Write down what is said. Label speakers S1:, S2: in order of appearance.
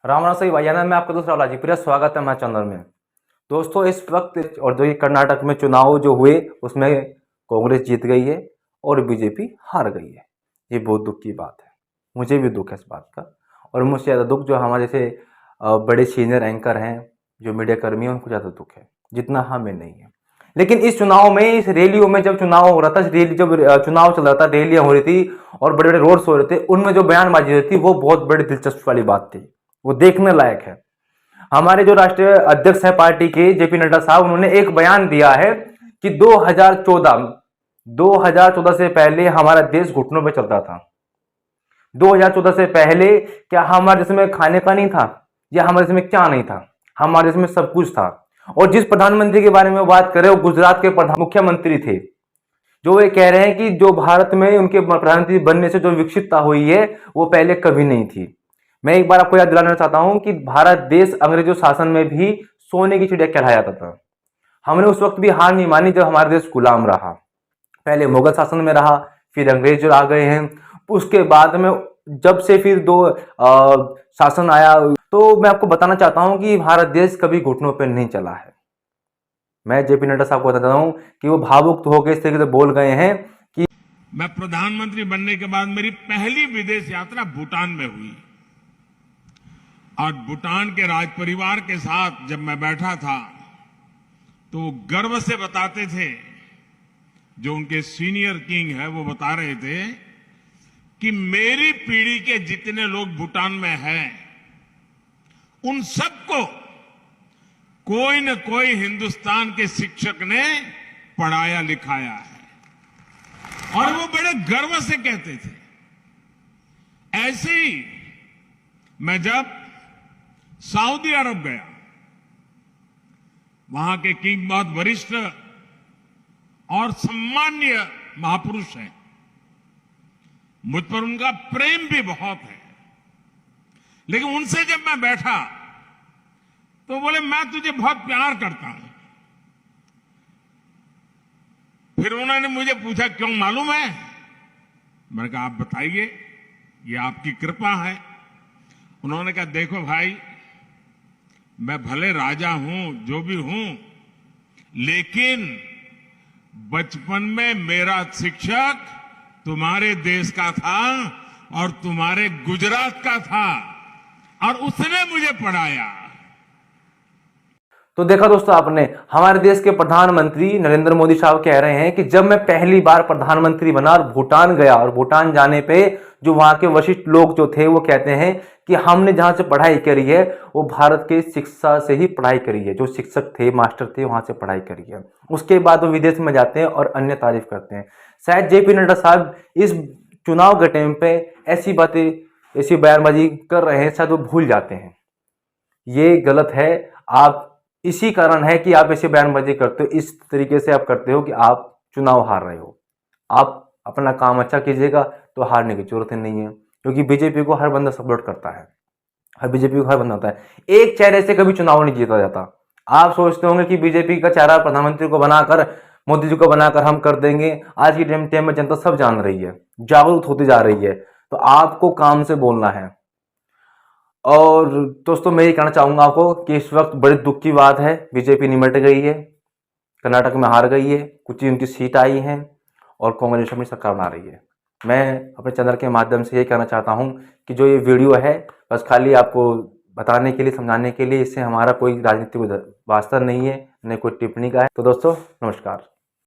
S1: राम सही भाईयाना में आपका दूसरा वाला जी प्रिय स्वागत है हमारे चैनल में। दोस्तों इस वक्त और जो ये कर्नाटक में चुनाव जो हुए उसमें कांग्रेस जीत गई है और बीजेपी हार गई है। ये बहुत दुख की बात है, मुझे भी दुख है इस बात का। और मुझसे ज़्यादा दुख जो हमारे जैसे बड़े सीनियर एंकर हैं, जो मीडिया कर्मी हैं, उनको ज़्यादा दुख है, जितना हमें नहीं है। लेकिन इस चुनाव में, इस रैलियों में, जब चुनाव हो रहा था, जब चुनाव चल रहा था, रैलियां हो रही थी और बड़े बड़े रोड्स हो रहे थे, उनमें जो बयानबाजी हो रही थी वो बहुत बड़ी दिलचस्प वाली बात थी, वो देखने लायक है। हमारे जो राष्ट्रीय अध्यक्ष है पार्टी के जेपी नड्डा साहब, उन्होंने एक बयान दिया है कि 2014 से पहले हमारा देश घुटनों पे चलता था। 2014 से पहले क्या हमारे देश में खाने का नहीं था, या हमारे देश में क्या नहीं था? हमारे देश में सब कुछ था। और जिस प्रधानमंत्री के बारे में बात करें, वो गुजरात के मुख्यमंत्री थे, जो ये कह रहे हैं कि जो भारत में उनके प्रधानमंत्री बनने से जो विकसितता हुई है वो पहले कभी नहीं थी। मैं एक बार आपको याद दिलाना चाहता हूं कि भारत देश अंग्रेजों शासन में भी सोने की चिड़िया कहलाया जाता था। हमने उस वक्त भी हार नहीं मानी जब हमारा देश गुलाम रहा। पहले मुगल शासन में रहा, फिर अंग्रेज आ गए हैं, उसके बाद में जब से फिर दो शासन आया। तो मैं आपको बताना चाहता हूं कि भारत देश कभी घुटनों पर नहीं चला है। मैं जेपी नड्डा साहब को बताता हूं कि वो भावुक होकर इस तरीके से बोल गए हैं कि
S2: मैं प्रधानमंत्री बनने के बाद मेरी पहली विदेश यात्रा भूटान में हुई और भूटान के राज परिवार के साथ जब मैं बैठा था तो वो गर्व से बताते थे, जो उनके सीनियर किंग है वो बता रहे थे कि मेरी पीढ़ी के जितने लोग भूटान में हैं उन सबको कोई न कोई हिंदुस्तान के शिक्षक ने पढ़ाया लिखाया है। और वो बड़े गर्व से कहते थे। ऐसे ही मैं जब सऊदी अरब गया, वहां के किंग बहुत वरिष्ठ और सम्मान्य महापुरुष हैं, मुझ पर उनका प्रेम भी बहुत है। लेकिन उनसे जब मैं बैठा तो बोले मैं तुझे बहुत प्यार करता हूं। फिर उन्होंने मुझे पूछा क्यों मालूम है? मैंने कहा आप बताइए, ये आपकी कृपा है। उन्होंने कहा देखो भाई, मैं भले राजा हूं, जो भी हूं, लेकिन बचपन में मेरा शिक्षक तुम्हारे देश का था और तुम्हारे गुजरात का था और उसने मुझे पढ़ाया।
S1: तो देखा दोस्तों आपने, हमारे देश के प्रधानमंत्री नरेंद्र मोदी साहब कह रहे हैं कि जब मैं पहली बार प्रधानमंत्री बना और भूटान गया, और भूटान जाने पे जो वहां के वरिष्ठ लोग जो थे वो कहते हैं कि हमने जहां से पढ़ाई करी है वो भारत के शिक्षा से ही पढ़ाई करी है, जो शिक्षक थे, मास्टर थे, वहां से पढ़ाई करी है। उसके बाद वो विदेश में जाते हैं और अन्य तारीफ करते हैं। शायद जेपी नड्डा साहब इस चुनाव के टाइम पे ऐसी बातें, ऐसी बयानबाजी कर रहे हैं, शायद वो भूल जाते हैं। ये गलत है। आप इसी कारण है कि आप ऐसे बयानबाजी करते हो, इस तरीके से आप करते हो कि आप चुनाव हार रहे हो। आप अपना काम अच्छा कीजिएगा तो हारने की जरूरत ही नहीं है, क्योंकि बीजेपी को हर बंदा सपोर्ट करता है, हर बीजेपी को हर बंदा होता है। एक चेहरे से कभी चुनाव नहीं जीता जाता। आप सोचते होंगे कि बीजेपी का चेहरा प्रधानमंत्री को बनाकर, मोदी जी को बनाकर हम कर देंगे। आज की टाइम में जनता सब जान रही है, जागरूक होती जा रही है, तो आपको काम से बोलना है। और दोस्तों मैं ये कहना चाहूंगा आपको कि इस वक्त बड़ी दुख की बात है, बीजेपी निमट गई है, कर्नाटक में हार गई है, कुछ ही उनकी सीट आई हैं और कांग्रेस अपनी सरकार बना रही है। मैं अपने चैनल के माध्यम से ये कहना चाहता हूं कि जो ये वीडियो है बस खाली आपको बताने के लिए, समझाने के लिए, इससे हमारा कोई राजनीतिक वास्ता नहीं है, न कोई टिप्पणी का है। तो दोस्तों नमस्कार।